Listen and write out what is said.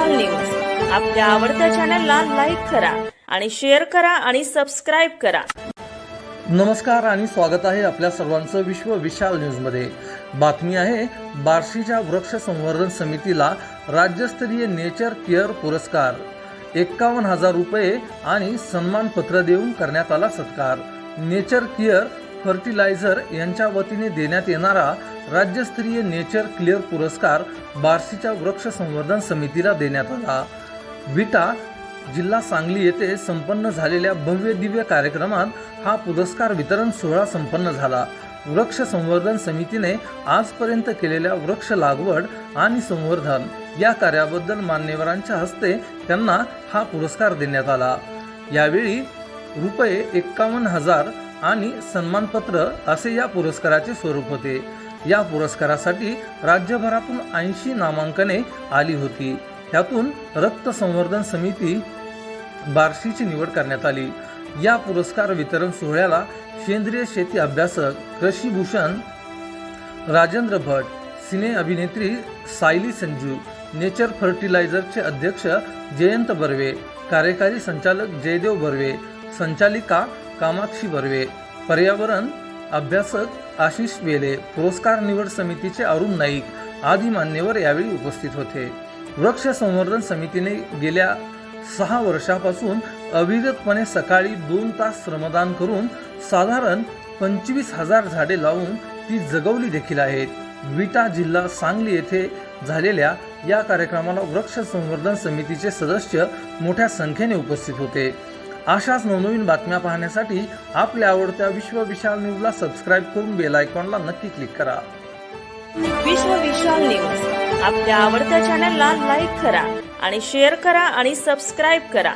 विशाल news आपल्या आवडत्या चॅनलला लाईक करा आणि शेअर करा आणि सबस्क्राइब करा। नमस्कार आणि स्वागत आहे आपल्या सर्वांचं विश्व विशाल न्यूज मध्ये। बातमी आहे बार्शीच्या वृक्ष संवर्धन समितीला राज्यस्तरीय नेचर केअर पुरस्कार 51,000 रुपये आणि सन्मानपत्र देऊन करण्यात आला सत्कार। नेचर केअर फर्टिलायझर यांच्या वतीने देण्यात येणारा राज्यस्तरीय नेचर केअर पुरस्कार बार्शीच्या वृक्ष संवर्धन समितीला देण्यात आला। विटा जिल्हा सांगली येथे संपन्न झालेल्या भव्य दिव्य कार्यक्रमात हा पुरस्कार वितरण सोहळा संपन्न झाला। वृक्ष संवर्धन समितीने आजपर्यंत केलेल्या वृक्ष लागवड आणि संवर्धन या कार्याबद्दल मान्यवरांच्या हस्ते त्यांना हा पुरस्कार देण्यात आला। यावेळी रुपये 51,000 आणि सन्मानपत्र असे या पुरस्काराचे स्वरूप होते। या पुरस्कारासाठी राज्यभरातून 80 नामांकने आली होती। त्यातून रक्त संवर्धन समिती बार्शीची निवड करण्यात आली। या पुरस्कार वितरण सोहळ्याला सेंद्रिय शेती अभ्यासक कृषीभूषण राजेंद्र भट, सिने अभिनेत्री सायली संजू, नेचर फर्टिलायझरचे अध्यक्ष जयंत बर्वे, कार्यकारी संचालक जयदेव बर्वे, संचालिका कामाक्षी बर्वे, पर्यावरण अभ्यासक आशिष वेले, पुरस्कार निवड समितीचे अरुण नाईक आदी मान्यवर यावेळी उपस्थित होते। वृक्ष संवर्धन समितीने गेल्या 6 वर्षापासून अविरतपणे सकाळी 2 तास श्रमदान करून साधारण 25,000 झाडे लावून ती जगवली देखील आहेत। विटा जिल्हा सांगली येथे झालेल्या या कार्यक्रमाला वृक्ष संवर्धन समितीचे सदस्य मोठ्या संख्येने उपस्थित होते। अशाच नवनवीन बातम्या पाहण्यासाठी आपल्या आवडत्या विश्व विशाल न्यूजला सबस्क्राइब करून बेल आयकॉनला नक्की क्लिक करा। विश्व विशाल न्यूज आपल्या आवडत्या चॅनलला लाईक करा आणि शेअर करा आणि सबस्क्राइब करा।